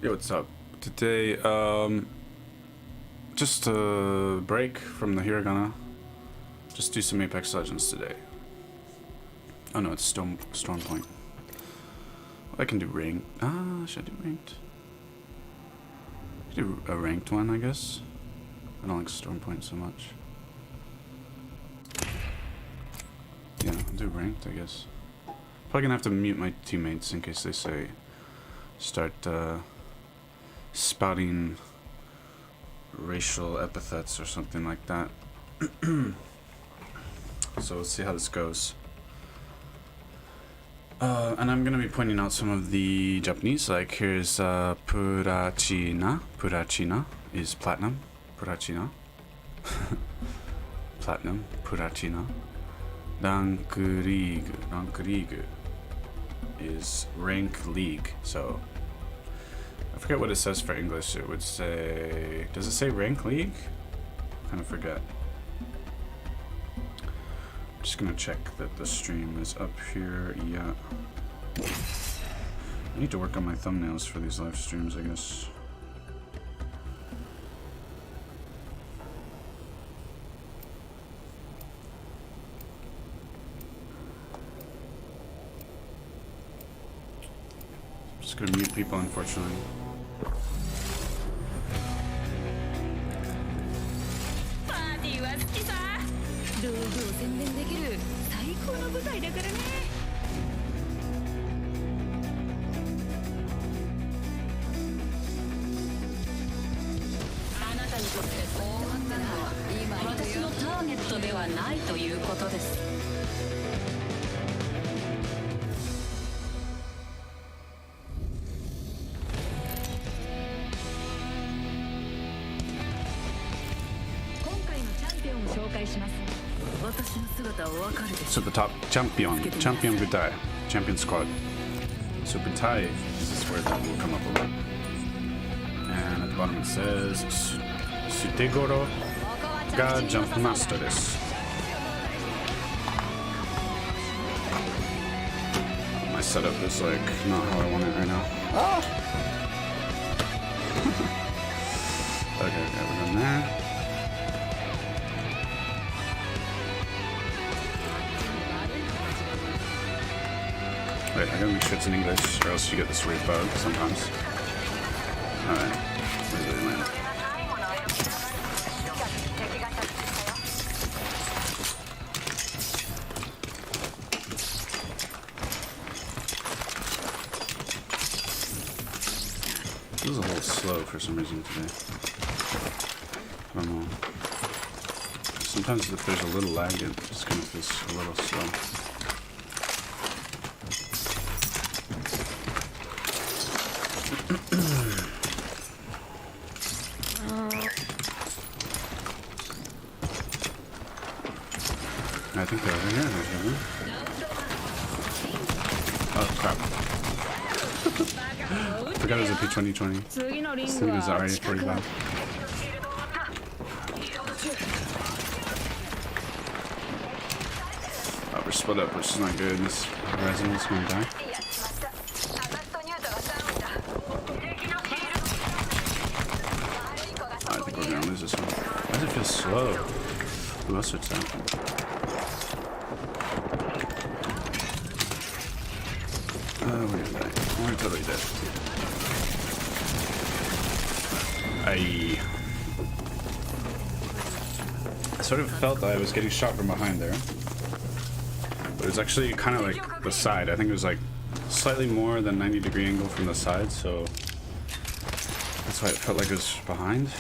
Yo, what's up? Today, just a break from the hiragana. Just do some Apex Legends today. Oh no, it's Storm Point. I can do ranked. Should I do ranked? I can do a ranked one, I guess. I don't like Storm Point so much. Yeah, I'll do ranked, I guess. Probably gonna have to mute my teammates in case they say start spouting racial epithets or something like that. So let's see how this goes. And I'm gonna be pointing out some of the Japanese, like here's Purachina. Purachina is platinum. Purachina. Platinum. Purachina. Rankurigu. Rankurigu is rank league. So I forget what it says for English. It would say, does it say rank league? I kind of forget. I'm just gonna check that the stream is up here. Yeah. I need to work on my thumbnails for these live streams, I guess. Just gonna mute people, unfortunately. 道具を宣伝できる最高の舞台だからね。あなたにとって大判なのは今私のターゲットではないということです。今回のチャンピオンを紹介します。 So the top champion Butai, champion squad. So Butai is this word that will come up a lot. And at the bottom it says Sutegoro ga jump master desu. My setup is like not how I want it right now. Ah! Okay, we're done there. Wait, I gotta make sure it's in English, or else you get this weird bug sometimes. Alright, where did it land? This is a little slow for some reason today. I don't know. Sometimes if there's a little lag, it just kind of feels a little slow. I think they're over here. Oh crap. Forgot it was a P2020. This thing is already 45. Oh, we're split up, which is not good. This resident's gonna die. I think we're gonna lose this one. Why does it feel slow? Who else would happen? Oh, we're gonna die. We're totally dead. I sort of felt that I was getting shot from behind there. But it was actually kind of like the side. I think it was like slightly more than 90-degree angle from the side, so that's why it felt like it was behind.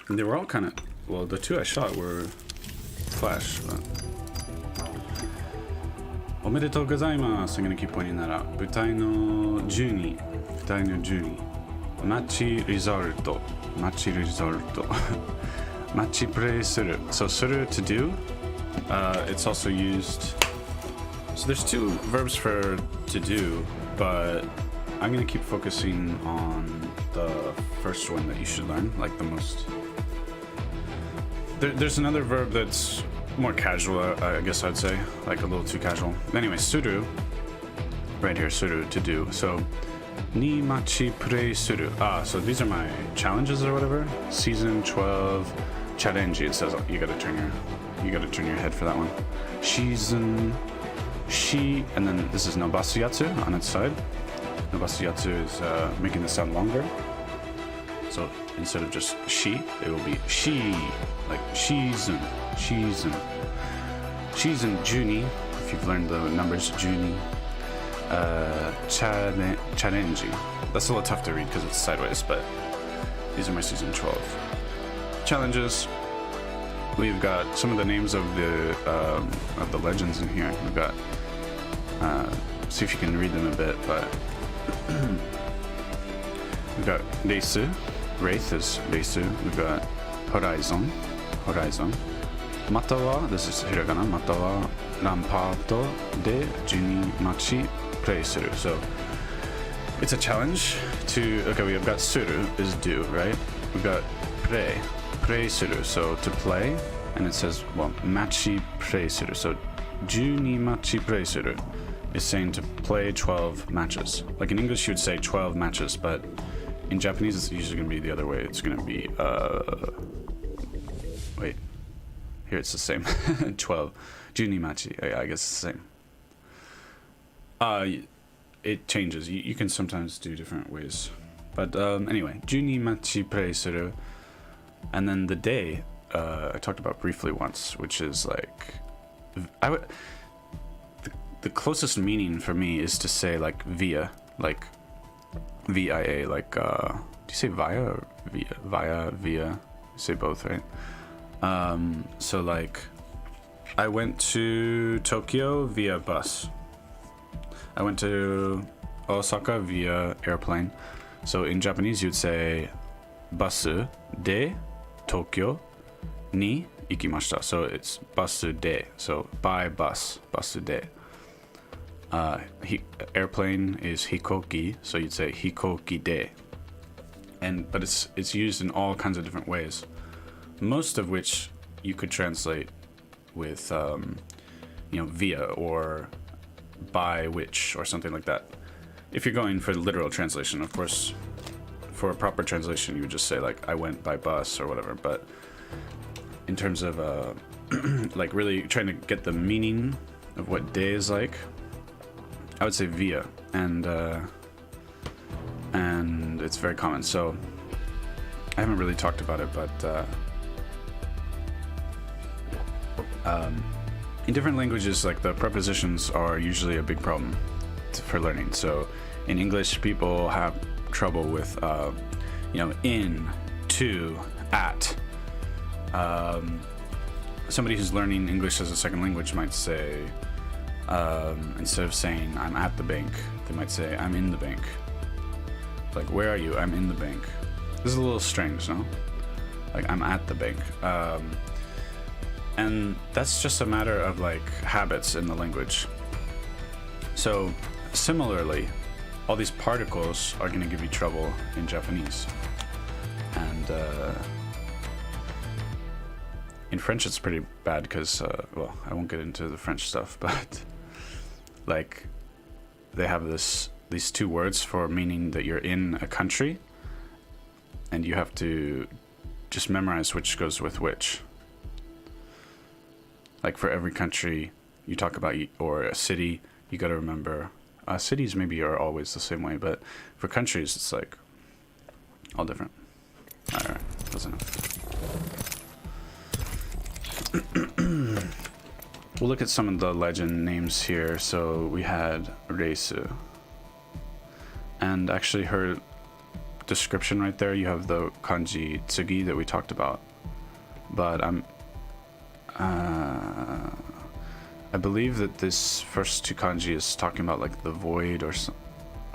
And they were all kind of, well, the two I shot were flash, but... Omedetou gozaimasu. I'm gonna keep pointing that out. Butai no Juni. Butai no Juni. Machi Risorto. Machi Risorto. Machi play suru. So suru, to do. It's also used... So there's two verbs for to do, but I'm gonna keep focusing on the first one that you should learn, like the most... There's another verb that's more casual, I guess I'd say, like a little too casual. Anyway, suru right here, suru, to do. So, ni machi play suru. So these are my challenges or whatever. Season 12 challenge. It says you gotta turn your head for that one. Season shi, and then this is nobasuyatsu on its side. Nobasuyatsu is making the sound longer. So instead of just she, it will be she, like season. Season Juni, if you've learned the numbers, Juni. Challenge. That's a little tough to read because it's sideways, but these are my season 12 challenges. We've got some of the names of the legends in here. We've got see if you can read them a bit, but we've got Reisu. Wraith is Reisu. We've got Horizon. Matawa, this is hiragana. Matawa Rampato de Juni Machi Play Suru. So it's a challenge to. Okay, we've got suru is do, right? We've got play suru, so to play, and it says machi play suru. So Juni Machi Play Suru is saying to play 12 matches. Like in English, you would say 12 matches, but in Japanese, it's usually going to be the other way. It's going to be wait. Here it's the same. 12. Juni machi. I guess it's the same. It changes. You can sometimes do different ways. But anyway, Juni machi play suru. And then the day, I talked about briefly once, which is like... The closest meaning for me is to say like via, like VIA, like... do you say via or via? Via. You say both, right? So like, I went to Tokyo via bus. I went to Osaka via airplane. So in Japanese, you'd say basu de Tokyo ni ikimashita. So it's basu de. So by bus, basu de. Airplane is hikoki, so you'd say hikoki de. But it's used in all kinds of different ways. Most of which you could translate with, via or by which or something like that. If you're going for the literal translation, of course, for a proper translation, you would just say like, I went by bus or whatever. But in terms of like really trying to get the meaning of what day is like, I would say via, and it's very common. So I haven't really talked about it, but in different languages, like the prepositions are usually a big problem for learning. So in English, people have trouble with, in, to, at. Somebody who's learning English as a second language might say, instead of saying I'm at the bank, they might say I'm in the bank. Like, where are you? I'm in the bank. This is a little strange, no? Like, I'm at the bank. And that's just a matter of like habits in the language. So similarly, all these particles are going to give you trouble in Japanese. And in French it's pretty bad because, I won't get into the French stuff, but like they have these two words for meaning that you're in a country, and you have to just memorize which goes with which. Like for every country you talk about, or a city, you got to remember. Cities maybe are always the same way, but for countries it's like all different. All right, that's enough. We'll look at some of the legend names here. So we had Reisu, and actually her description right there, you have the kanji tsugi that we talked about, but I believe that this first two kanji is talking about like the void or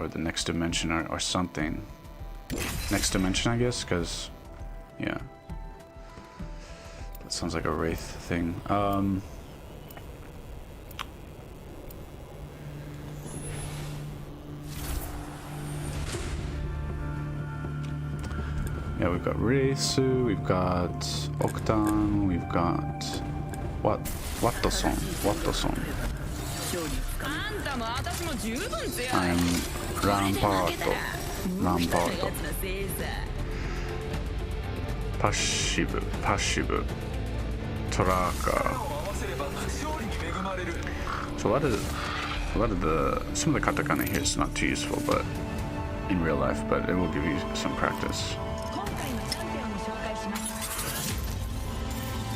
the next dimension or something. Next dimension, I guess, because yeah, that sounds like a wraith thing. Yeah, we've got Reisu, we've got Octan, we've got Wattoson. あんたも私も十分強い。 I'm Rampart. Rampart. Passive. Passive. Tracker. So a lot of the some of the katakana here is not too useful, but in real life, but it will give you some practice. 今回のチャンピオンを紹介します。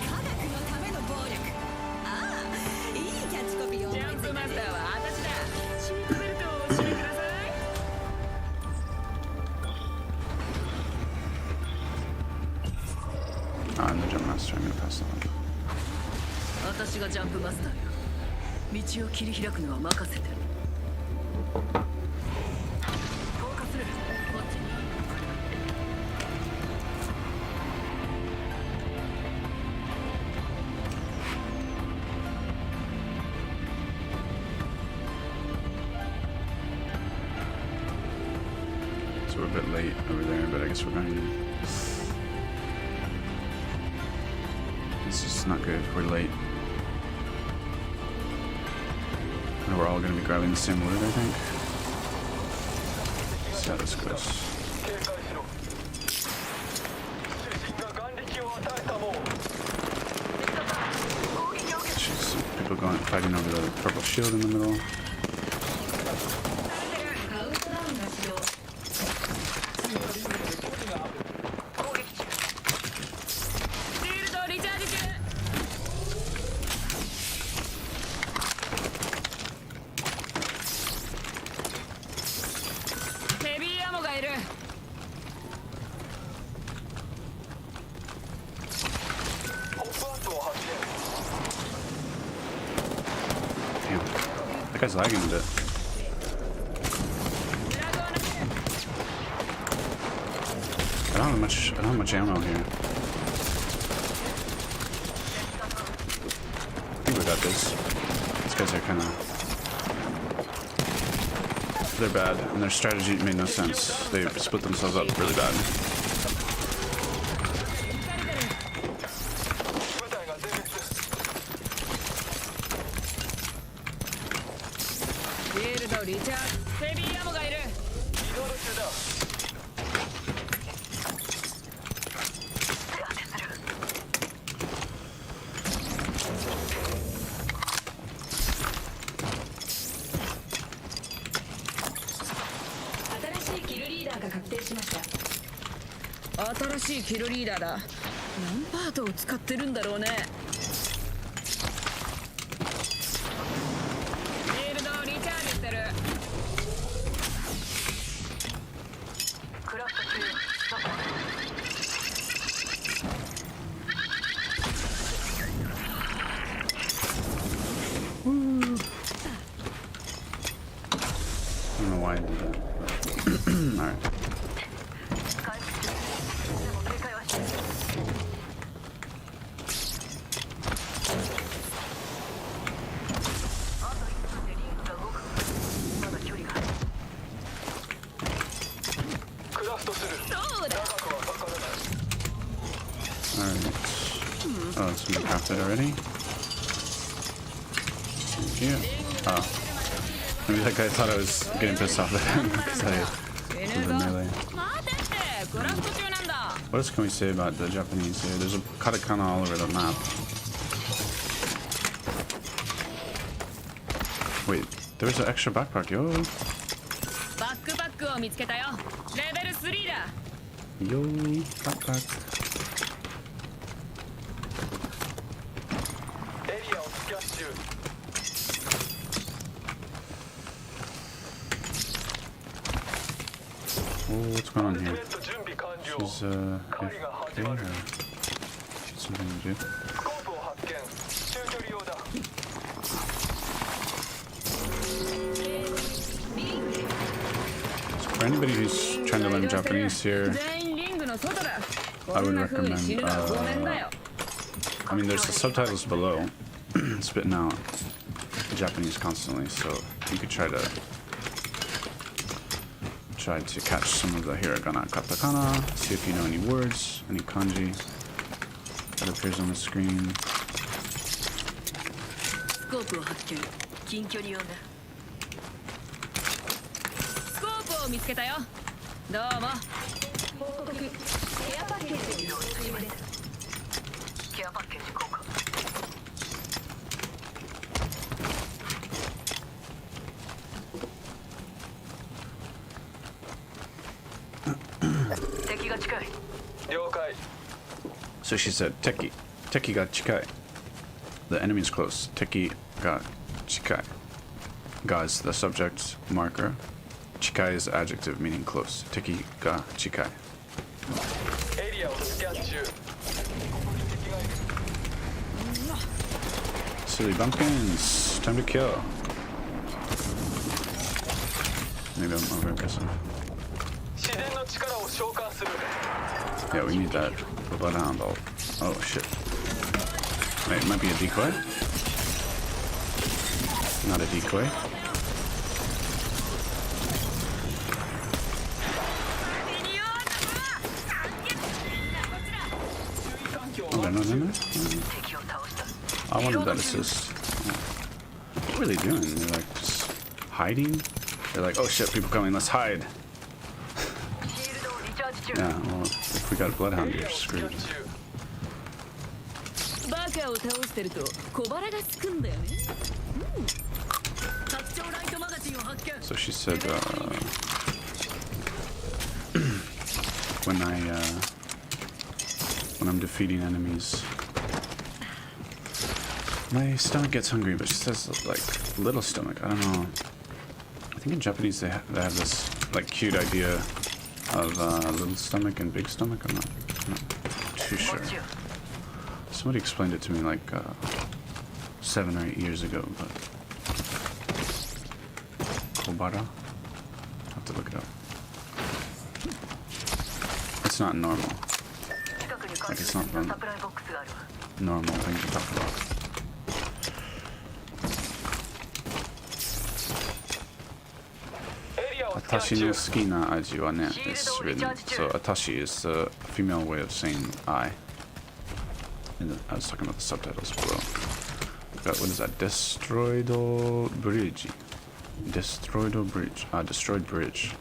科学のための暴力。ああ、いいキャッチコピーを思いついた。ジャンプマスターは私だ。シートベルトをお締めください。I'm the jump master. I'm gonna pass that on. 私がジャンプマスターよ。道を切り開くのは任せて。降下する。こっちに。So we're a bit late over there, but I guess we're going. This is not good. We're late. And we're all going to be grabbing the same loot, I think. See how this goes. Jeez, people fighting over the purple shield in the middle. ヘビーアモがいる。 Damn. That guy's lagging a bit. I don't have much ammo here. I think we got this. These guys are kinda... They're bad, and their strategy made no sense. They split themselves up really bad.新しいキルリーダーだ。何パートを使ってるんだろうね。シールドをリチャージしてる。クラフト中。I don't know why I did that. Alright. Oh, it's been crafted already? Thank you. Oh. Maybe that guy thought I was getting pissed off at him because I did the melee. What else can we say about the Japanese here? There's a katakana all over the map. Wait, there was an extra backpack, yo. Yo, backpack. Oh, what's going on here? She's AFK or something to do? So for anybody who's trying to learn Japanese here, I would recommend, I mean, there's the subtitles below, spitting out Japanese constantly, so you could try to catch some of the hiragana, katakana, see if you know any words, any kanji that appears on the screen. 見つけたよ。どうも。報告。ケアパッケージの始めです。ケアパッケージ効果。敵が近い。了解。 So she said, Teki. Teki ga chikai. The enemy is close. Teki ga chikai. Ga is the subject marker. Chikai is adjective meaning close. Teki ga chikai. エリアをスキャン中。 Silly bumpkins. Time to kill. Maybe I'm over aggressive. 自然の力を召喚する。 Yeah, we need that bloodhound ult. Oh shit. Wait, it might be a decoy? Not a decoy. Oh, they're not in there? I wanted that assist. What are they doing? They're like just hiding? They're like, oh shit, people coming, let's hide. Yeah, well, if we got a bloodhound, you're screwed. バカを倒してると小腹がすくんだよね。拡張ライトマガジンを発見。 So she said, when I'm defeating enemies, my stomach gets hungry, but she says like little stomach. I don't know. I think in Japanese they have this like cute idea of little stomach and big stomach. I'm not too sure. Somebody explained it to me like 7 or 8 years ago, but Kobara? I'll have to look it up. It's not normal. Like it's not the normal thing to talk about. Atashi no suki na aji wa ne is written. So Atashi is a female way of saying I. And I was talking about the subtitles below. Got, what is that? Destroyed bridge. Destroyed bridge. Destroyed bridge.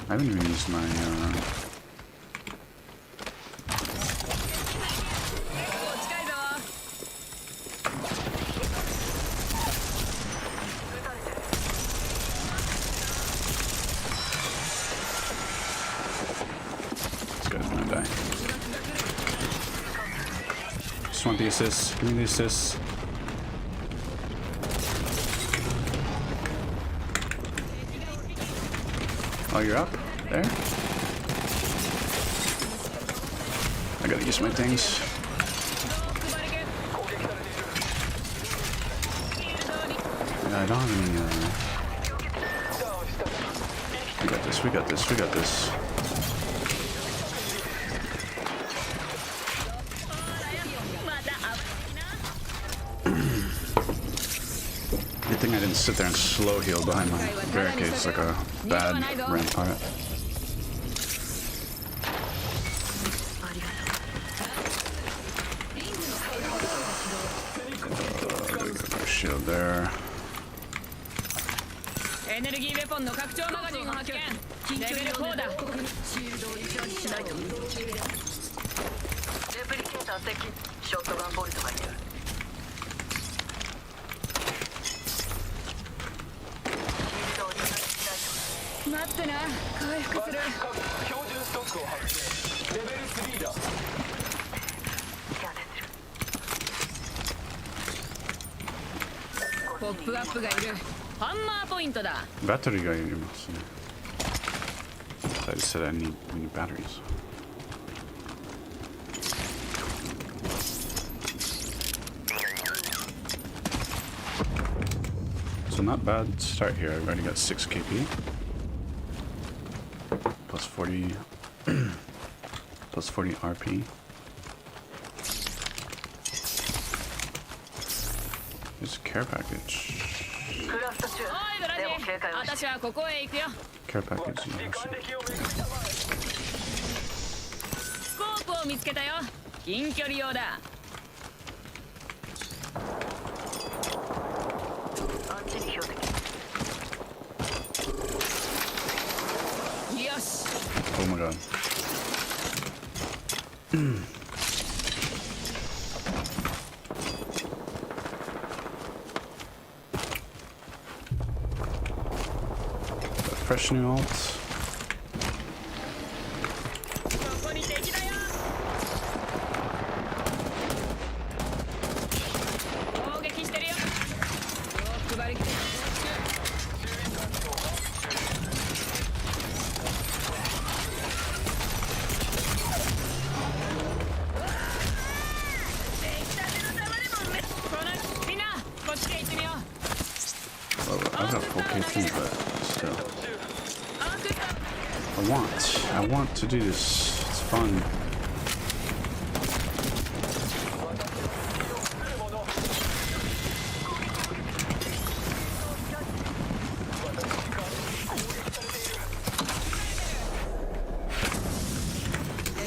I haven't even used my just want the assist. Give me the assist. Oh, you're up? There? I gotta use my things. Yeah, I don't have any, we got this, we got this, we got this. Good thing I didn't sit there and slow heal behind my barricades like a bad rampart. Shield there. エネルギーウェポンの拡張マガジンを発見。レベル4だ。シールドをリチャージしないと。レプリケーター接近。ショットガンボルトがいる。待ってな、回復する。標準ストックを発見。レベル3だ。ポップアップがいる。ハンマーポイントだ。Battery guy in your mouse. I just said we need batteries. So not bad start here. I've already got 6 KP. Plus 40 plus 40 RP. There's a care package. おいブラジー、私はここへ行くよ。Care package. 還暦を巡ったまえ。を見つけたよ。近距離用だ。あっちに標的。よし。 Oh my god. Fresh new alt. ここに敵だよ。攻撃してるよ。よく配りきて。みんなこっちへ行ってみよう。 Well, I've got full KP, but still. I want to do this. It's fun.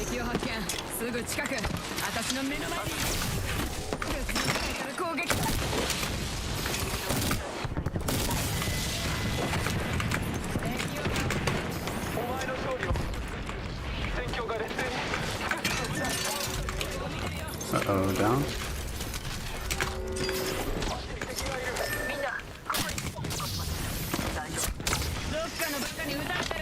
敵を発見。すぐ近く。私の目の前に。攻撃。お前の勝利を戦況が劣勢に Uh-oh, down? みんなここに。大丈夫。どっかのバカに撃たれてる。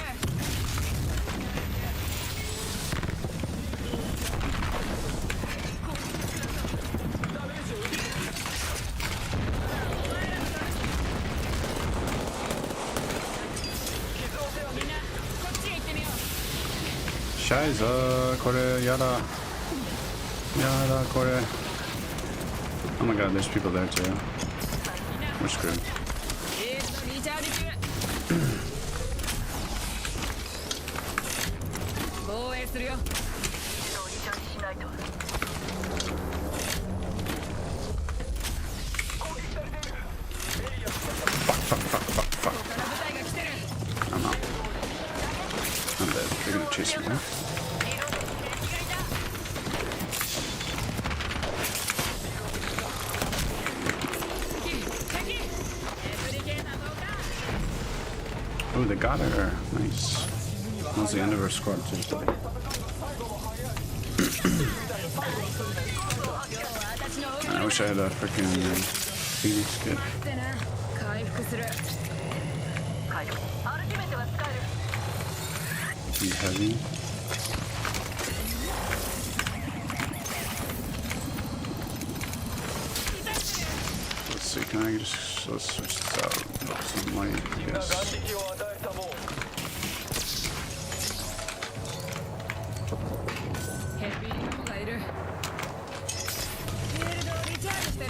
みんなこっちへ行ってみよう。 Shiza, kore, yada. Yada, kore. Oh my god, there's people there too. We're screwed. リチャージ中。防衛するよ。一度リチャージしないと。Fuck, fuck, fuck, fuck, fuck. ここから部隊が来てる。 I'm out. I'm dead. They're gonna chase me, huh? 敵がいた。 敵。レプリケーターどうか。 Oh, they got her. Nice. That's the end of her squad too. 今日は私の奥 I wish I had a freaking Phoenix kit. ってな。回復する。解除。アルティメットは使える。 Be heavy. Let's see, can I just let's switch this out? Put some light, 眼 yes. 力を与えたもん ヘビーローがいる。フィールドをリチャージしてる。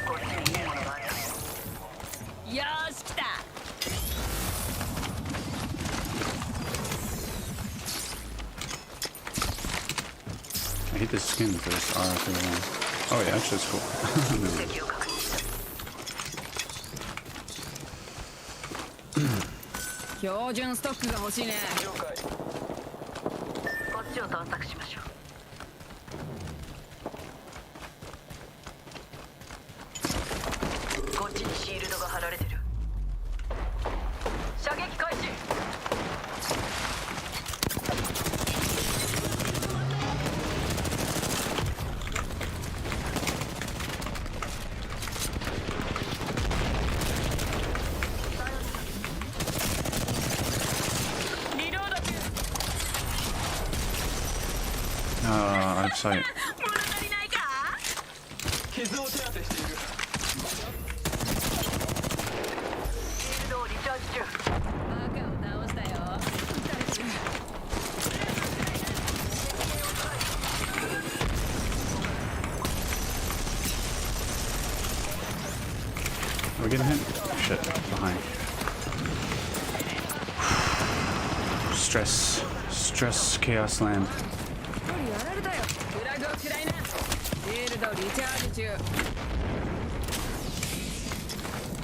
こっちにいいものがある。よーし来た。 I hate the skin for this R31. Oh yeah, actually it's cool. 敵を確認した。標準ストックが欲しいね。了解こっちを探索しましょう。こっちにシールドが貼られてる。射撃開始。 リロード中。 I have sight. 物足りないか。傷を手当てしているシールドをリチャージ中。バカを倒したよ。撃たれてる。 Are we getting hit? Shit, behind. Stress, chaos land. 一人やられたよ。フラグを食らいな。フィールドリチャージ中。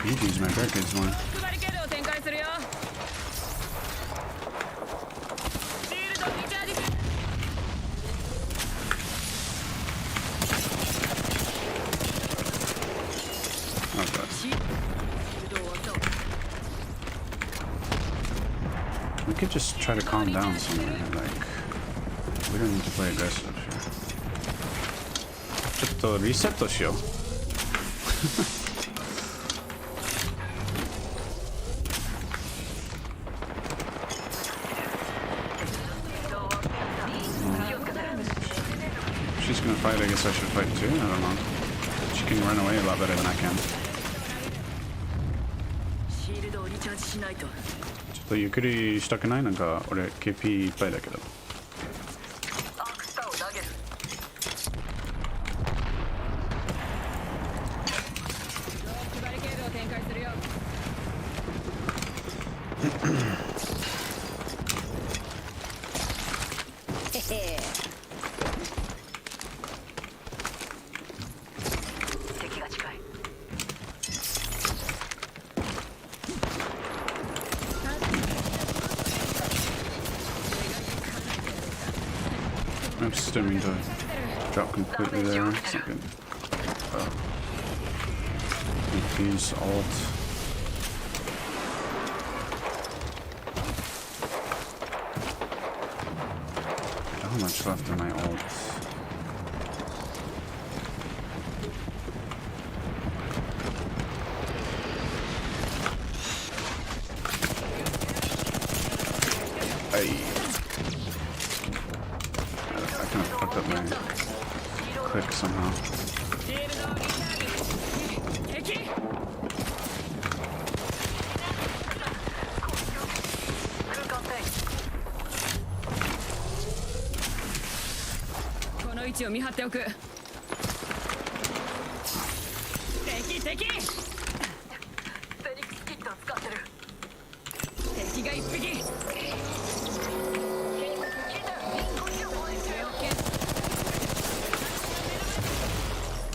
You need to use my barricades more. バリケードを展開するよ。シールドリチャージ We could just try to calm down somewhere. Like, we don't need to play aggressive here. ちょっとリセットしよう。She's gonna fight, I guess I should fight too. I don't know. She can run away a lot better than I can. シールドをリチャージしないと。ちょっとゆっくりしたくない？なんか俺 KP いっぱいだけど。アークスターを投げる。バリケードを展開するよ。へへ。敵が近い。I just didn't mean to drop completely there. It's not good. Use alt. How much left in my alt? Ay. I kind of fucked up my click somehow. シールドをリチャージ。敵。空間転移。この位置を見張っておく。敵敵。フェニックスキットを使ってる。敵が一匹。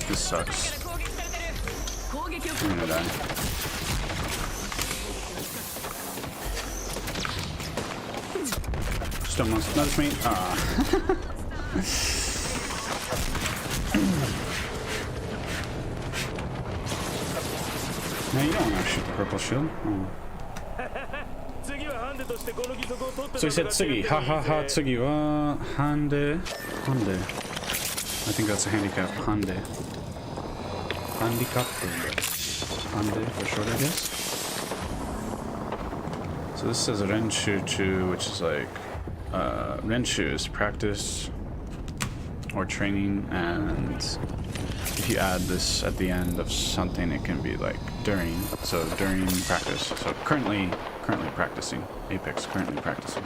This sucks. 攻撃されてる。攻撃を I'm gonna die. Just almost noticed me. Ah. Man, you don't want to shoot the purple shield. Oh. 次はハンデとしてこの義足を取って So he said Tsugi. Ha ha ha. Tsugi wa Hande. Hande. I think that's a handicap. Hande. Handicap. Hande for short, I guess. So this says Renshu Chu, which is like Renshu is practice or training, and if you add this at the end of something, it can be like during. So during practice. So currently practicing. Apex currently practicing.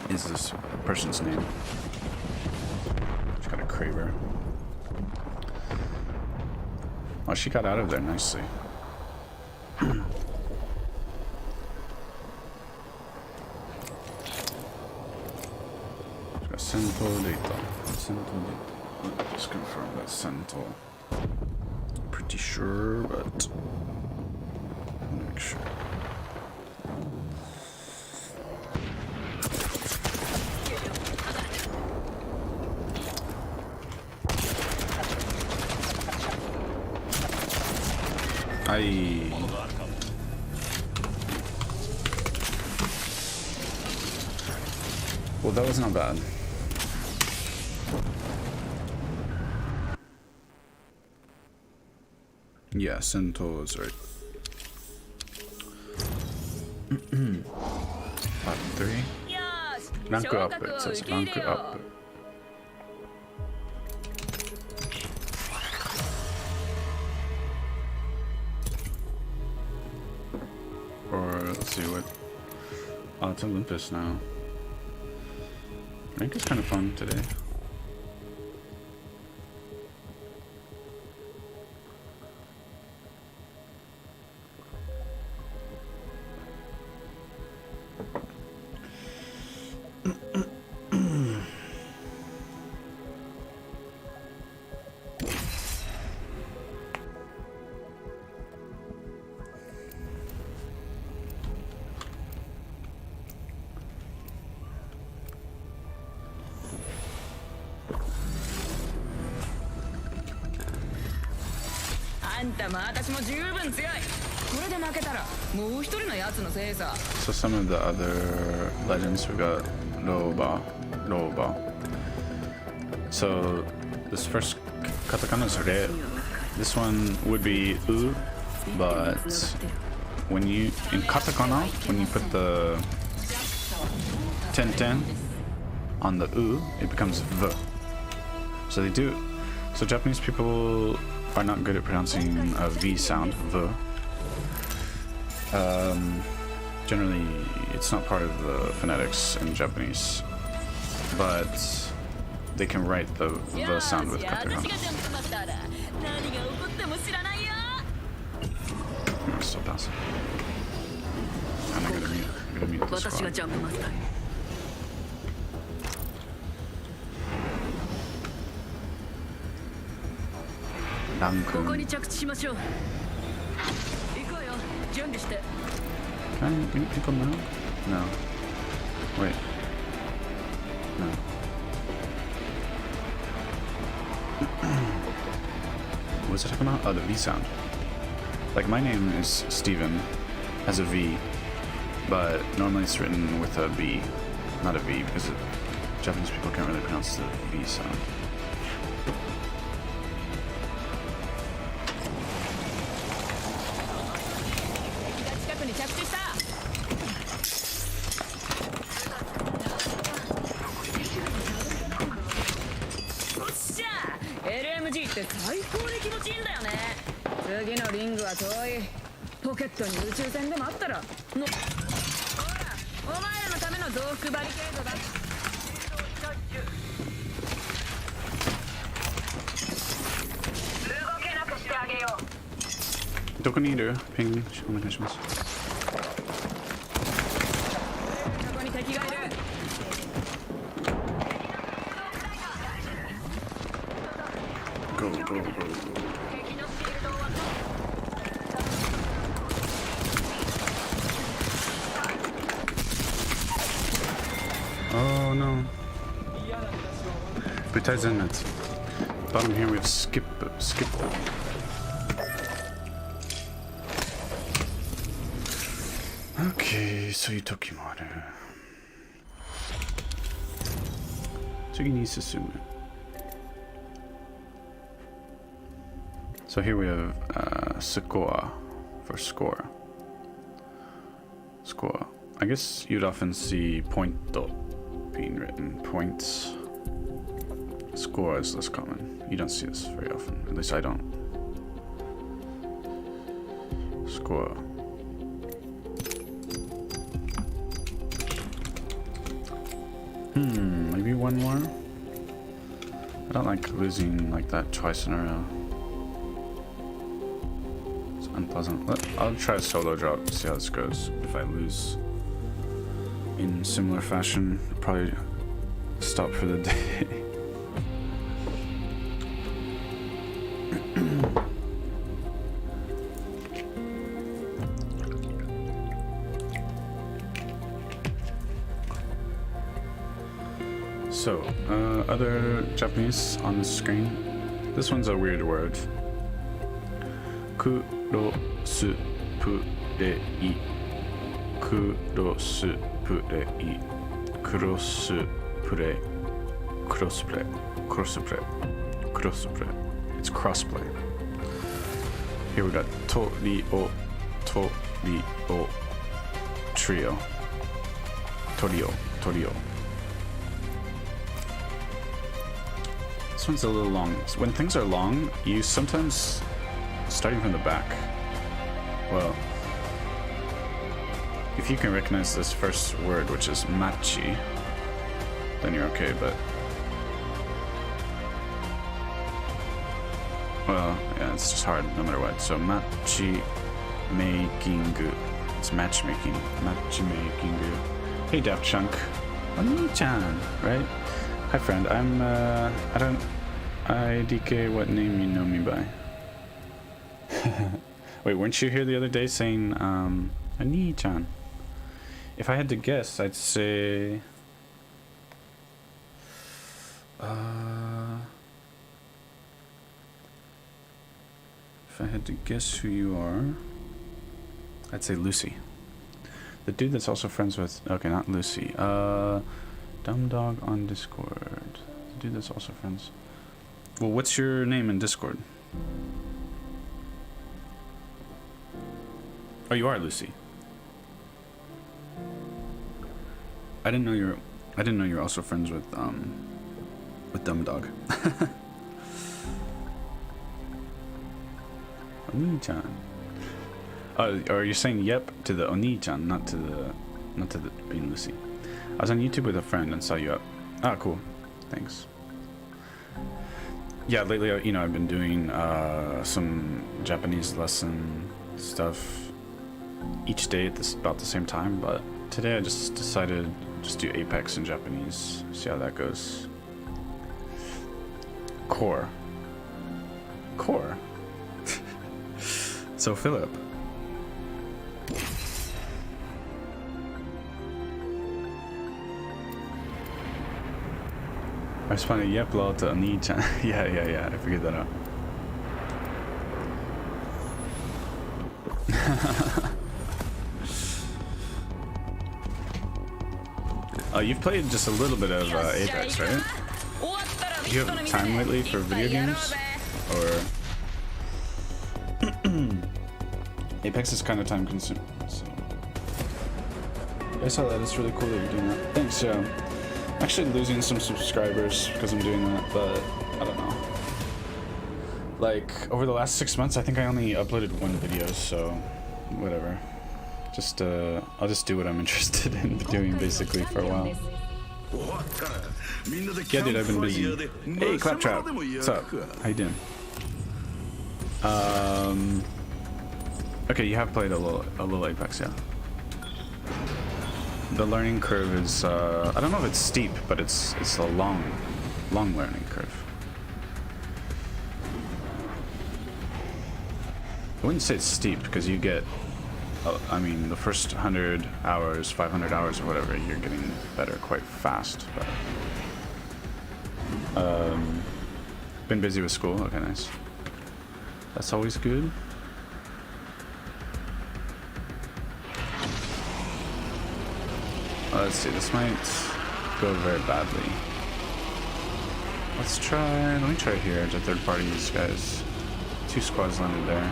Is this person's name? She's got a Kraber. Oh, she got out of there nicely. She's got Sento data. Sento data. Let me just confirm that's Sento. Pretty sure, but I'll make sure. Aye. Well, that was not bad. Yeah, Sento is right. Part 3. よーし。 Rank 昇 up, 格 it を says 受け入 rank れよ up. Or let's see what. Oh, it's Olympus now. Rank is kind of fun today.あんたも私も十分強い。これで負けたらもう一人のやつのせいさ。 So some of the other legends, we got Roba. So this first katakana is Re. This one would be U, but when you, in katakana, when you put the ten on the U, it becomes V. So they do, so Japanese people are not good at pronouncing a V sound, V. Generally, it's not part of the phonetics in Japanese, but they can write the V sound with katakana. I'm still passing. And I'm gonna mute this 私が one. ジャンプマスター。 ここに Rankun. 着地しましょう。行こうよ。準備して。 Can I mute people now? No. Wait. No. What was I talking about? Oh, the V sound. Like, my name is Steven, has a V, but normally it's written with a B, not a V, because Japanese people can't really pronounce the V sound. LMG って最高に気持ちいいんだよね。次のリングは遠い。ポケットに宇宙船でもあったらほら、お前らのための増幅バリケードだ。動けなくしてあげよう。どこにいる？ピングお願いします。ここに敵がいる。 Go, go, go, go. Oh no. Butai Zennet. Bottom here we have skip. Okay, so you took him on. 次に進む. So here we have score for score. Score. I guess you'd often see point being written. Points. Score is less common. You don't see this very often. At least I don't. Score. Maybe one more? I don't like losing like that twice in a row. Unpleasant. I'll try a solo drop, see how this goes. If I lose in similar fashion, I'll probably stop for the day. So, other Japanese on the screen. This one's a weird word. Crossplay. It's crossplay. Here we got Torio Trio. Torio. This one's a little long. When things are long, you sometimes, starting from the back, well, if you can recognize this first word, which is machi, then you're okay, but, well, yeah, it's just hard no matter what. So machi making, it's matchmaking. Hey Daft Chunk, Oni-chan, right? Hi friend, I'm IDK, what name you know me by? Wait, weren't you here the other day saying Oni-chan? If I had to guess, I'd say if I had to guess who you are, I'd say Lucy. The dude that's also friends with... Okay, not Lucy. Dumb Dog on Discord. The dude that's also friends... Well, what's your name in Discord? Oh, you are Lucy. I didn't know you're also friends with Dumb Dog. Oni-chan. Or you're saying yep to the Oni-chan, not to the being Lucy. I was on YouTube with a friend and saw you up. Ah, cool. Thanks. Yeah, lately, you know, I've been doing some Japanese lesson stuff each day at about the same time, but today I just decided to just do Apex in Japanese, see how that goes. Core. So Philip. I responded yep lol to Oni-chan. yeah, I figured that out. Oh, you've played just a little bit of Apex, right? Do you have time lately for video games? Or... Apex is kind of time consuming, so... I saw that, it's really cool that you're doing that. Thanks, yeah. I'm actually losing some subscribers because I'm doing that, but I don't know. Like, over the last 6 months, I think I only uploaded one video, so whatever. Just, I'll just do what I'm interested in doing, basically, for a while. Yeah, dude, I've been busy. Hey, Claptrap! What's up? How you doing? Okay, you have played a little Apex, yeah. The learning curve is, I don't know if it's steep, but it's a long learning curve. I wouldn't say it's steep, because you get, I mean, the first 100 hours, 500 hours or whatever, you're getting better quite fast, but... been busy with school, okay, nice. That's always good. Let's see, this might go very badly. Let me try here to third party these guys. 2 squads landed there.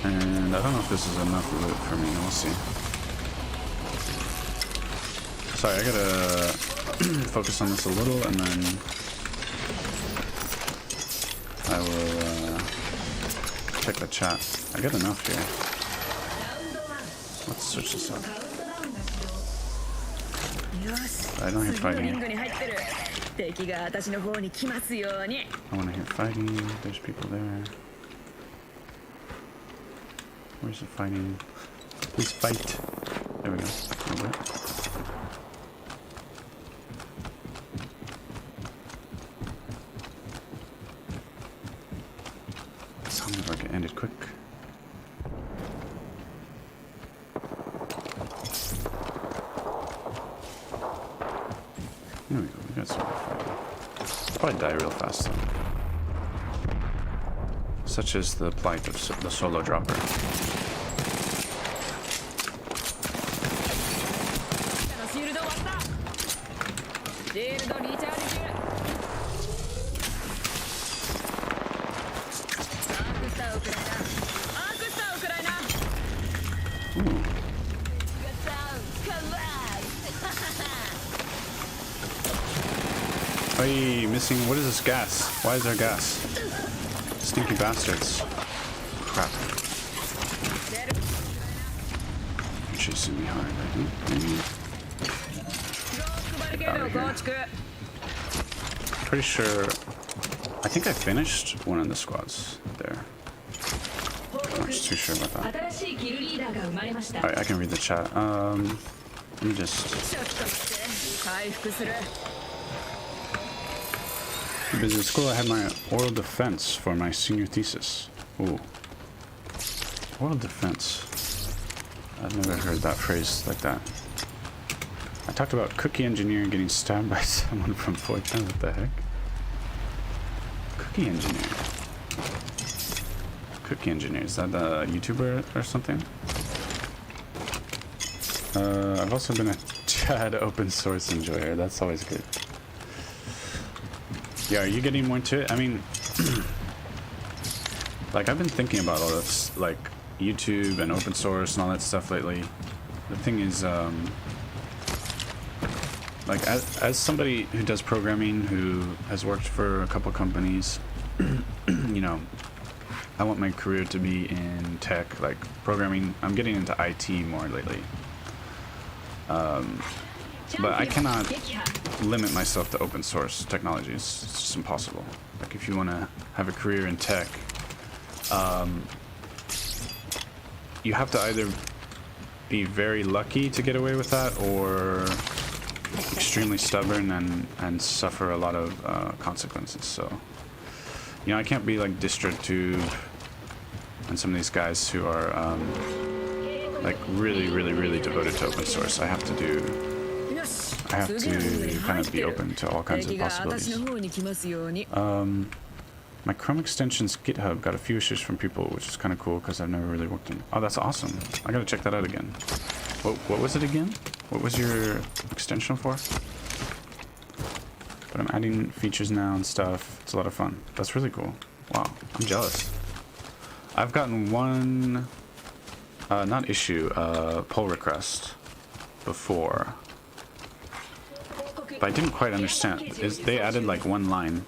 And I don't know if this is enough loot for me, we'll see. Sorry, I gotta focus on this a little and then I will check the chat. I got enough here. Let's switch this up. I don't hear fighting. I want to hear fighting. There's people there. Where's the fighting? Please fight. There we go. Tell me if I can end it quick. There we go, we got some more fighting. I'll probably die real fast though. Such is the plight of the solo dropper. Hey, missing. What is this gas? Why is there gas? Stinky bastards. Crap. You're chasing me hard, I think. Get out of here. Pretty sure. I think I finished one of the squads there. I'm not too sure about that. Alright, I can read the chat. Let me just. Busy at school, I had my oral defense for my senior thesis. Ooh. Oral defense. I've never heard that phrase like that. I talked about Cookie Engineer getting stabbed by someone from Fortnite. What the heck? Cookie Engineer. Cookie Engineer, is that a YouTuber or something? I've also been a Chad open source enjoyer. That's always good. Yeah, are you getting more into it? I mean, like I've been thinking about all this, like YouTube and open source and all that stuff lately. The thing is, like as somebody who does programming, who has worked for a couple companies, you know, I want my career to be in tech, like programming. I'm getting into IT more lately. But I cannot limit myself to open source technologies. It's just impossible. Like if you want to have a career in tech, you have to either be very lucky to get away with that or extremely stubborn and suffer a lot of consequences. So, you know, I can't be like DistroTube and some of these guys who are like really devoted to open source. I have to kind of be open to all kinds of possibilities. My Chrome extensions GitHub got a few issues from people, which is kind of cool because I've never really worked in. Oh, that's awesome! I gotta check that out again. What was it again? What was your extension for? But I'm adding features now and stuff. It's a lot of fun. That's really cool. Wow, I'm jealous. I've gotten one, not issue, pull request before, but I didn't quite understand. They added like one line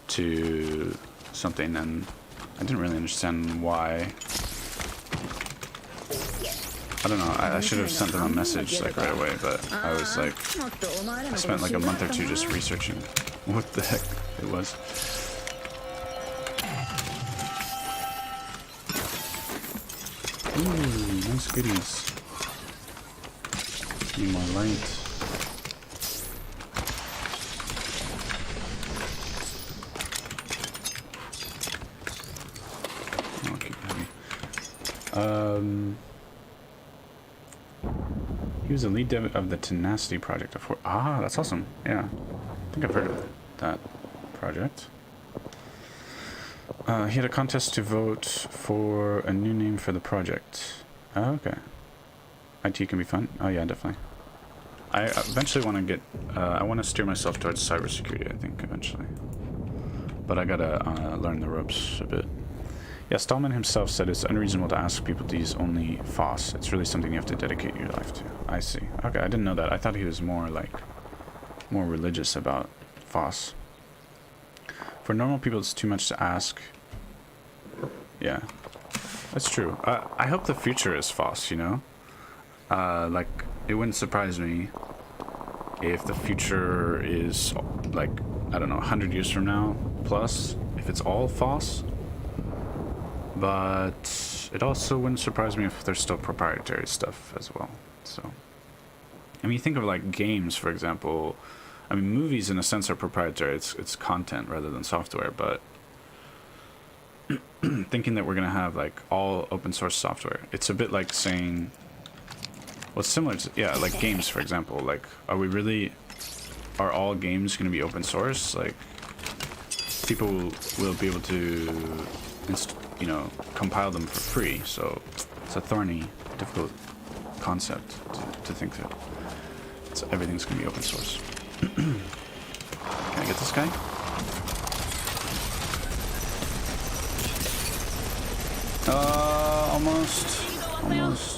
to something, and I didn't really understand why. I don't know. I should have sent them a message like right away, but I was like, I spent like a month or two just researching what the heck it was. Ooh, nice goodies. Need more light. I'll keep heavy. He was the lead dev of the Tenacity project. Ah, that's awesome. Yeah, I think I've heard of that project. He had a contest to vote for a new name for the project. Oh, okay. IT can be fun. Oh yeah, definitely. I eventually want to get. I want to steer myself towards cybersecurity. I think eventually, but I gotta learn the ropes a bit. Yeah, Stallman himself said it's unreasonable to ask people to use only FOSS. It's really something you have to dedicate your life to. I see. Okay, I didn't know that. I thought he was more religious about FOSS. For normal people, it's too much to ask. Yeah, that's true. I hope the future is FOSS, you know? Like, it wouldn't surprise me if the future is, like, I don't know, 100 years from now, plus, if it's all FOSS. But it also wouldn't surprise me if there's still proprietary stuff as well. So, I mean, you think of, like, games, for example. I mean, movies, in a sense, are proprietary. It's content rather than software, but thinking that we're going to have, like, all open source software, it's a bit like saying, well, it's similar to, yeah, like games, for example. Like, are all games going to be open source? Like, people will be able to, you know, compile them for free. So it's a thorny, difficult concept to think that everything's going to be open source. Can I get this guy?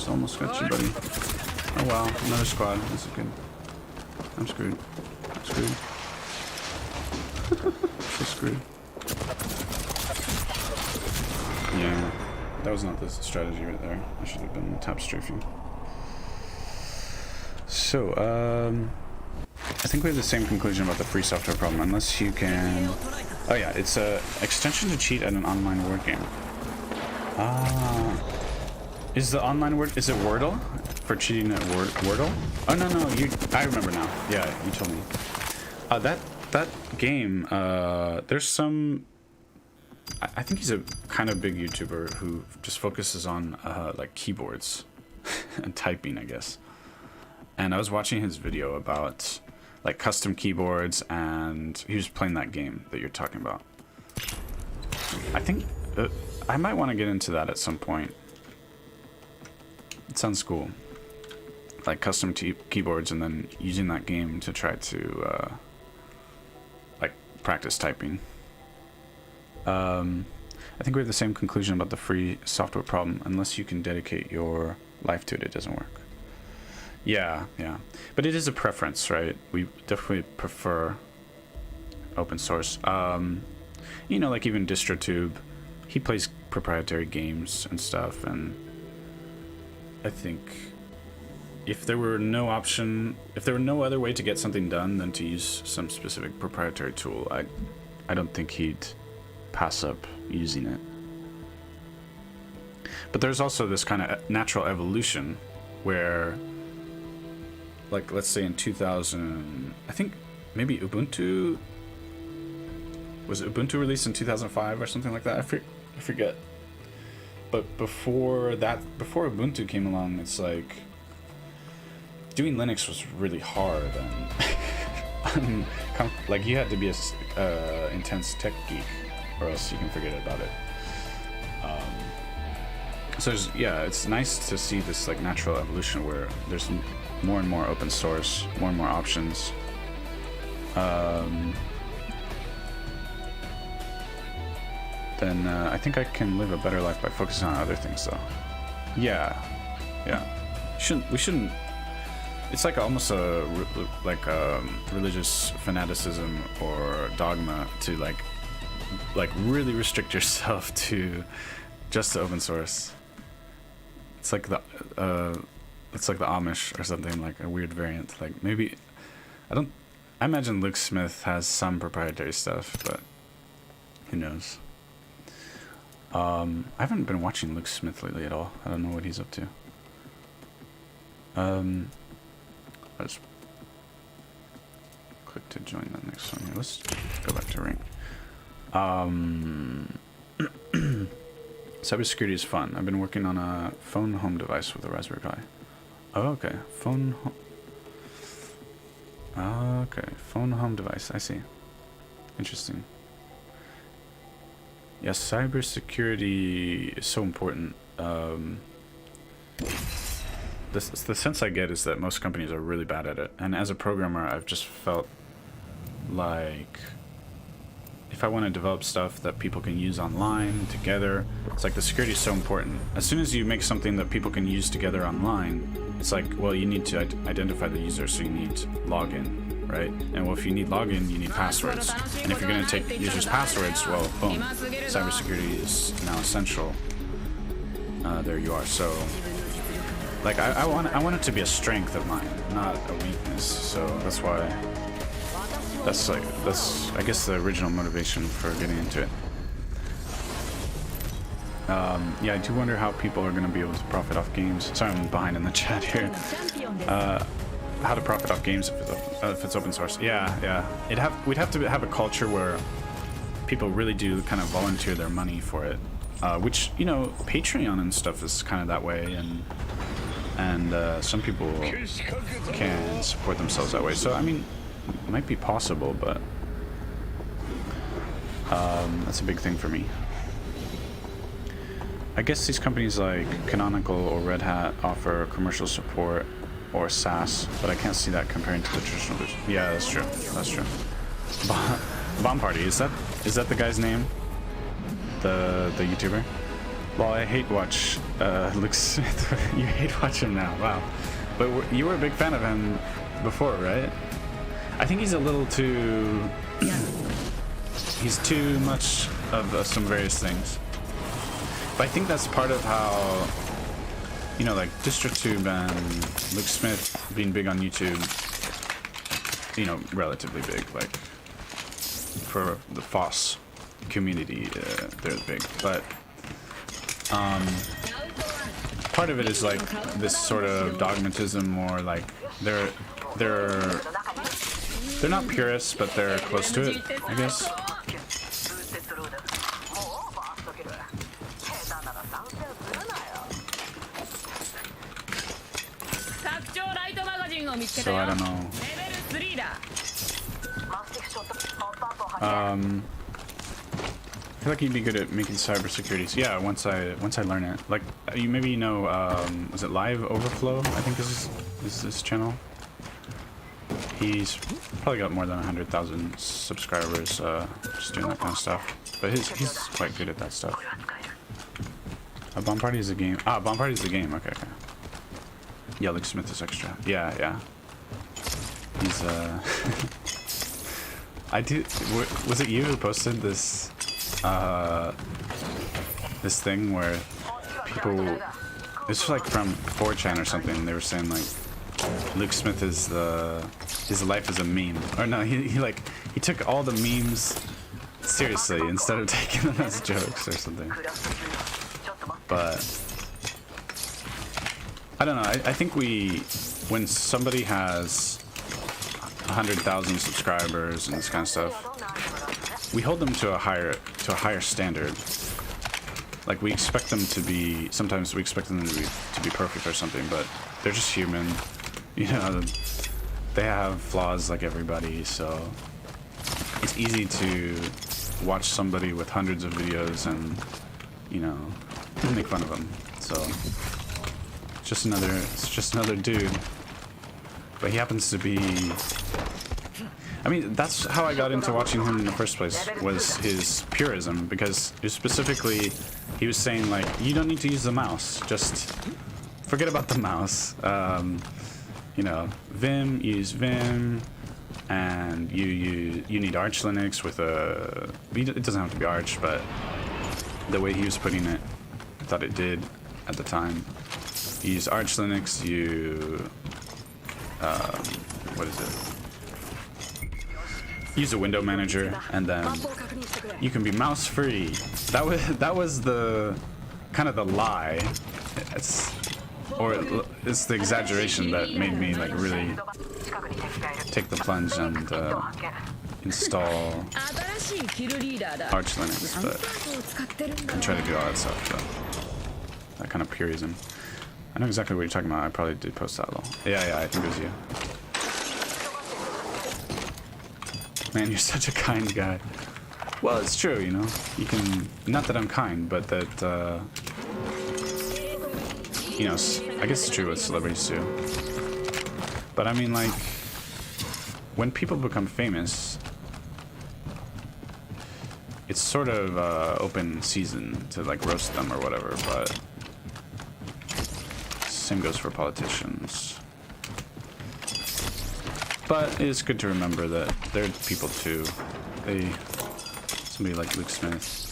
Almost got you, buddy. Oh wow, another squad. This is good. I'm screwed. So screwed. Yeah, that was not the strategy right there. I should have been tap strafing. So, I think we have the same conclusion about the free software problem, unless you can... Oh yeah, it's a extension to cheat at an online word game. Ah. Is the online word... Is it Wordle? For cheating at Wordle? Oh, no, I remember now. Yeah, you told me. That game, there's some... I think he's a kind of big YouTuber who just focuses on, like, keyboards and typing, I guess. And I was watching his video about, like, custom keyboards, and he was playing that game that you're talking about. I think I might want to get into that at some point. It sounds cool. Like custom keyboards and then using that game to try to like practice typing. I think we have the same conclusion about the free software problem. Unless you can dedicate your life to it, it doesn't work. Yeah, yeah. But it is a preference, right? We definitely prefer open source. You know, like even DistroTube, he plays proprietary games and stuff, and I think if there were no option, if there were no other way to get something done than to use some specific proprietary tool, I don't think he'd pass up using it. But there's also this kind of natural evolution where, like, let's say in 2000, I think maybe Ubuntu, was Ubuntu released in 2005 or something like that? I forget. But before that, before Ubuntu came along, it's like doing Linux was really hard and like you had to be a intense tech geek or else you can forget about it. So yeah, it's nice to see this like natural evolution where there's more and more open source, more and more options. Then I think I can live a better life by focusing on other things, though. Yeah. We shouldn't. It's like almost a religious fanaticism or dogma to like really restrict yourself to just the open source. It's like the Amish or something, like a weird variant. Like maybe I imagine Luke Smith has some proprietary stuff, but who knows? I haven't been watching Luke Smith lately at all. I don't know what he's up to. Let's click to join the next one here. Let's go back to rank. Cybersecurity is fun. I've been working on a phone home device with a Raspberry Pi. Oh, okay. Phone home device. I see. Interesting. Yes, cybersecurity is so important. The sense I get is that most companies are really bad at it. And as a programmer, I've just felt like if I want to develop stuff that people can use online together, it's like the security is so important. As soon as you make something that people can use together online, it's like, well, you need to identify the user, so you need login, right? And well, if you need login, you need passwords. And if you're going to take users' passwords, well, boom, cybersecurity is now essential. There you are. So, like, I want it to be a strength of mine, not a weakness. So that's why. That's I guess the original motivation for getting into it. Yeah, I do wonder how people are going to be able to profit off games. Sorry, I'm behind in the chat here. How to profit off games if it's open source. Yeah. We'd have to have a culture where people really do kind of volunteer their money for it. Which, you know, Patreon and stuff is kind of that way, and some people can support themselves that way. So I mean, it might be possible, but that's a big thing for me. I guess these companies like Canonical or Red Hat offer commercial support or SaaS, but I can't see that comparing to the traditional version. Yeah, that's true. That's true. Bomb Party, is that the guy's name? The YouTuber? Well, I hate watch Luke Smith. You hate watch him now. Wow. But you were a big fan of him before, right? I think he's a little too... he's too much of some various things. But I think that's part of how, you know, like DistroTube and Luke Smith being big on YouTube, you know, relatively big, like for the FOSS community, they're big. But part of it is like this sort of dogmatism, or like they're not purists, but they're close to it, I guess. So I don't know. feel like you'd be good at making cybersecurity. Yeah, once I learn it. Like you maybe know, was it Live Overflow? I think is this channel. He's probably got more than 100,000 subscribers, just doing that kind of stuff. But he's quite good at that stuff. Bomb Party is a game. Ah, Bomb Party is the game. Okay, okay. Yeah, Luke Smith is extra. Yeah, yeah. He's I do. Was it you who posted this? This thing where people. This was like from 4chan or something. They were saying like Luke Smith is his life is a meme. Or no, he took all the memes seriously instead of taking them as jokes or something. But I don't know. I think when somebody has 100,000 subscribers and this kind of stuff, we hold them to a higher standard. Like we expect them to be. Sometimes we expect them to be perfect or something, but they're just human. You know, they have flaws like everybody. So it's easy to watch somebody with hundreds of videos and, you know, make fun of them. So it's just another dude. But he happens to be. I mean, that's how I got into watching him in the first place, was his purism, because specifically he was saying like, you don't need to use the mouse, just forget about the mouse. You know, Vim, use Vim, and you need Arch Linux with a. It doesn't have to be Arch, but the way he was putting it, I thought it did at the time. You use Arch Linux, you what is it? Use a window manager, and then you can be mouse free. That was the kind of the lie. It's the exaggeration that made me like really take the plunge and install Arch Linux, and try to do all that stuff. But that kind of purism. I know exactly what you're talking about. I probably did post that though. Yeah, I think it was you. Man, you're such a kind guy. Well, it's true, you know. You can, not that I'm kind, but that, you know, I guess it's true with celebrities too. But I mean, like, when people become famous, it's sort of open season to like roast them or whatever, but same goes for politicians. But it's good to remember that they're people too. Somebody like Luke Smith.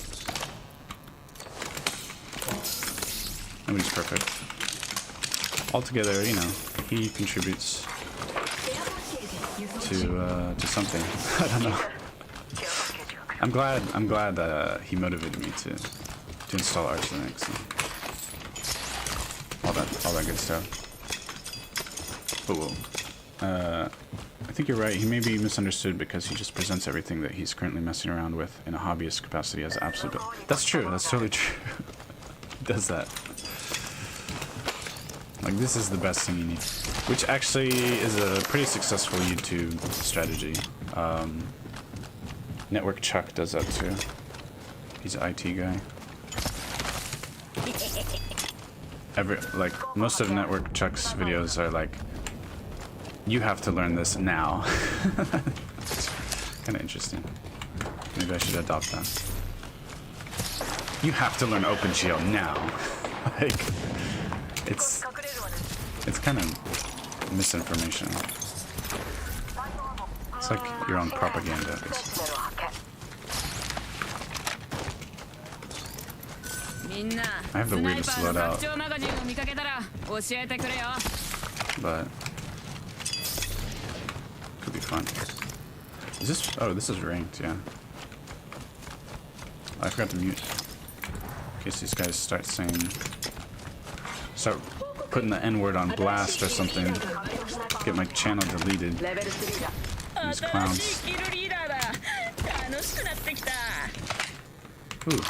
Nobody's perfect. Altogether, you know, he contributes to something. I don't know. I'm glad that he motivated me to install Arch Linux and all that good stuff. But well, I think you're right. He may be misunderstood because he just presents everything that he's currently messing around with in a hobbyist capacity as absolute. That's true. That's totally true. He does that. Like, this is the best thing you need. Which actually is a pretty successful YouTube strategy. Network Chuck does that too. He's an IT guy. Most of Network Chuck's videos are like, you have to learn this now. Kind of interesting. Maybe I should adopt that. You have to learn OpenGL now. Like, it's kind of misinformation. It's like your own propaganda, basically. I have the weirdest loadout, but could be fun. Is this? Oh, this is ranked, yeah. I forgot to mute. In case these guys start putting the N-word on blast or something. Get my channel deleted. These clowns. Ooh.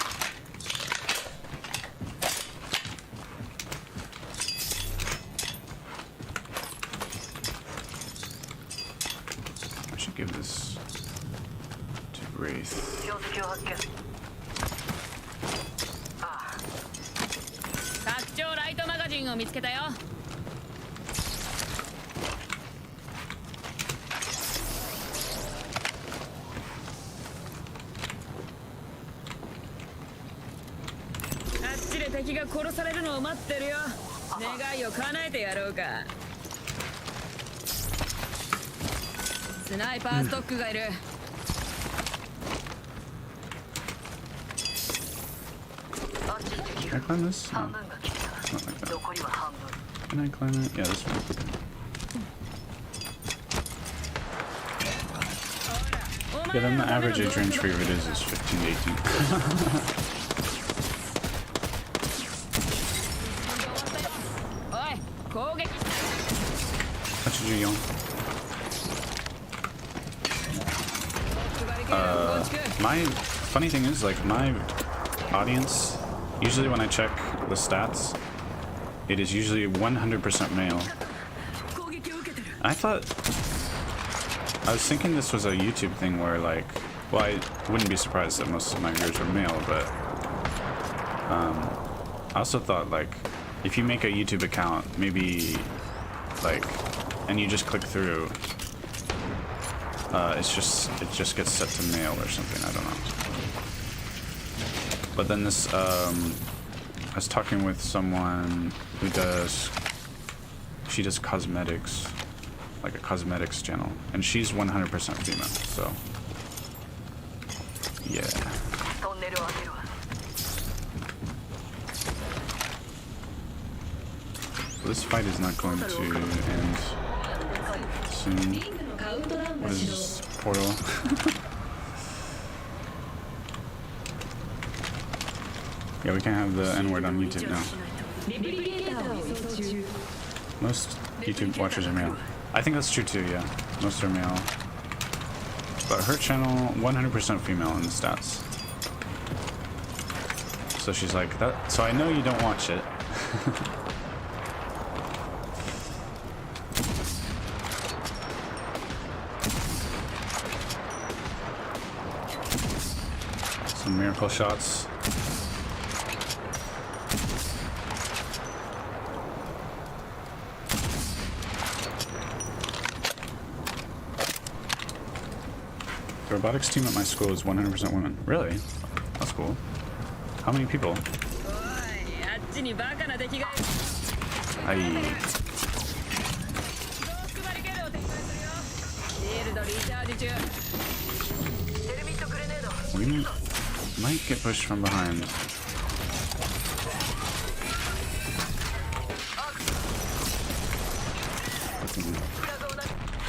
I should give this to Wraith. 人を見つけたよ。あっちで敵が殺されるのを待ってるよ。願いを叶えてやろうか。スナイパーストックがいる。Can I climb this? No. 半分が来た。 Not like that. 残りは半分。 Can I climb it? Yeah, this one. Yeah, then the average age range for your videos is 15 to 18. おい、攻撃。 Hachijuyon. My funny thing is, like, my audience, usually when I check the stats, it is usually 100% male. I thought, I was thinking this was a YouTube thing where, like, well, I wouldn't be surprised that most of my viewers are male, but I also thought, like, if you make a YouTube account, maybe, like, and you just click through, it just gets set to male or something. I don't know. But then this, I was talking with someone who she does cosmetics, like a cosmetics channel, and she's 100% female. So yeah. トンネルを開けるわ。 This fight is not going to end soon. What is this portal? Yeah, we can't have the N-word on YouTube now. Most YouTube watchers are male. I think that's true too, yeah. Most are male. But her channel, 100% female in the stats. So she's like, that. So I know you don't watch it. Some miracle shots. The robotics team at my school is 100% women. Really? That's cool. How many people? おい、あっちにバカな敵がいる。 Aye. ドックバリケードを展開するよ。シールドリチャージ中。テルミットグレネード。 We might get pushed from behind.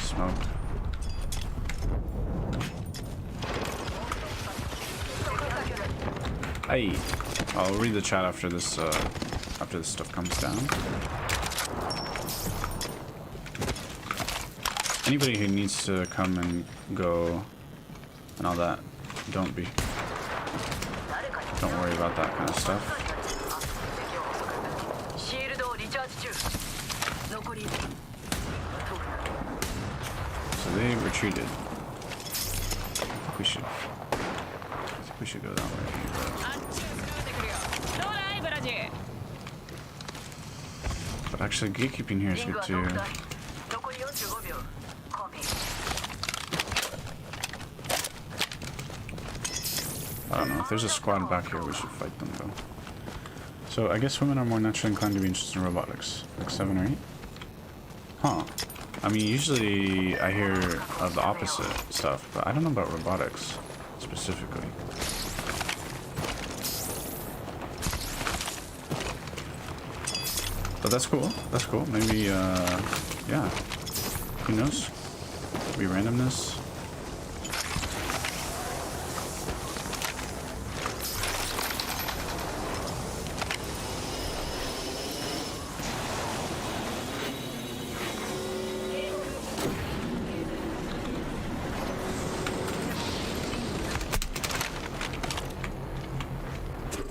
Smoke. Hey, I'll read the chat after this stuff comes down. Anybody who needs to come and go and all that, don't worry about that kind of stuff. シールドをリチャージ中。残り。 So they retreated. I think we should go that way. あっちを調べてくるよ。どうだい、ブラジ。 But actually, gatekeeping here is リング good は too. 6台。残り45秒。コピー。 I don't know. If there's a squad back here, we should fight them though. So I guess women are more naturally inclined to be interested in robotics. Like 7 or 8? Huh. I mean, usually I hear of the opposite stuff, but I don't know about robotics specifically. But that's cool. That's cool. Maybe, yeah. Who knows? Maybe randomness.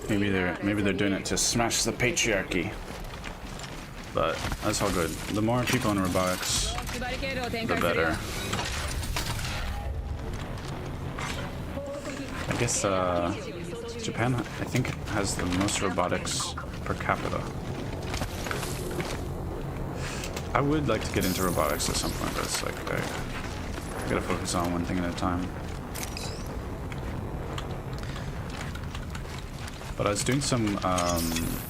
Maybe they're doing it to smash the patriarchy. But that's all good. The more people in robotics, ドックバリケードを展 the 開するよ。 better. I guess Japan, I think, has the most robotics per capita. I would like to get into robotics at some point, but it's like I gotta focus on one thing at a time. But I was doing some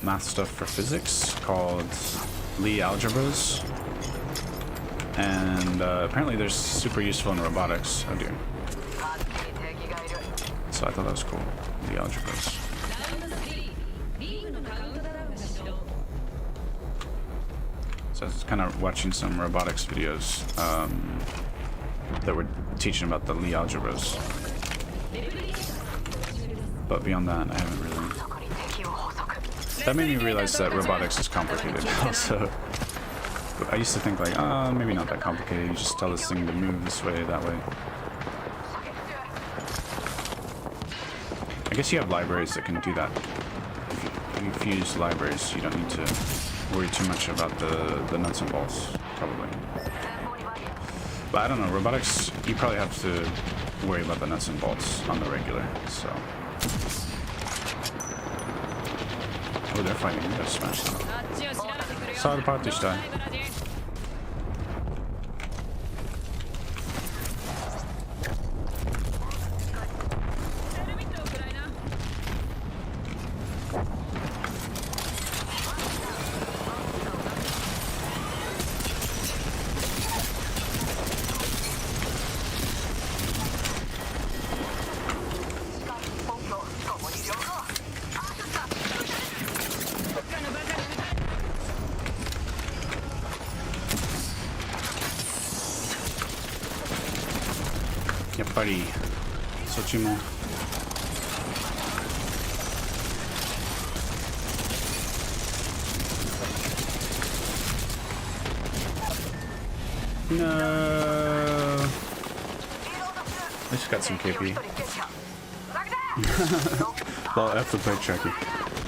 math stuff for physics called Lie algebras, and apparently they're super useful in robotics. Oh dear. So I thought that was cool. Lie algebras. So I was kind of watching some robotics videos that were teaching about the Lie algebras. But beyond that, I haven't really. That made me realize that robotics is complicated. Also, I used to think like, maybe not that complicated. You just tell this thing to move this way, that way. I guess you have libraries that can do that. If you use libraries, you don't need to worry too much about the nuts and bolts, probably. But I don't know, robotics, you probably have to worry about the nuts and bolts on the regular, so. Oh, they're fighting. They're smashed them. Saw the party die.やっぱりそっちもNo. I just got some KP. Well, I have to play Chucky.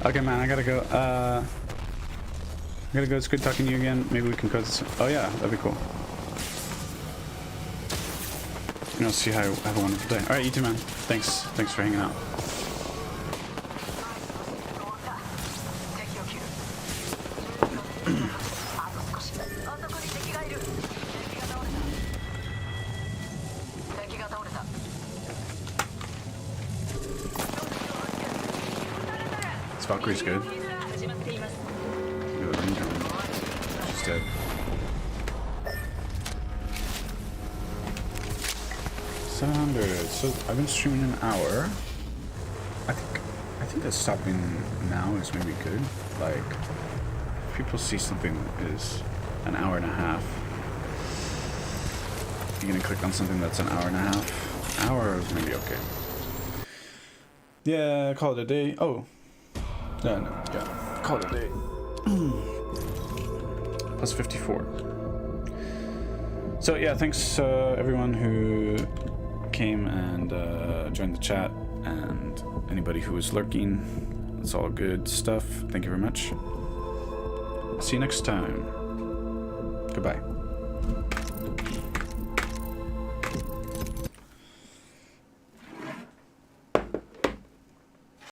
Okay, man, I gotta go. It's good talking to you again. Maybe we can code this. Oh yeah, that'd be cool. I'll see how have a wonderful day. Alright, you too, man. Thanks for hanging out. This Valkyrie's good. Look at the range on her. She's dead. 700. So I've been streaming an hour. I think that stopping now is maybe good. Like, if people see something that is an hour and a half, you're gonna click on something that's an hour and a half. An hour is maybe okay. Yeah, call it a day. Oh, no, yeah, call it a day. Plus 54. So yeah, thanks everyone who came and joined the chat, and anybody who was lurking. It's all good stuff. Thank you very much. See you next time. Goodbye.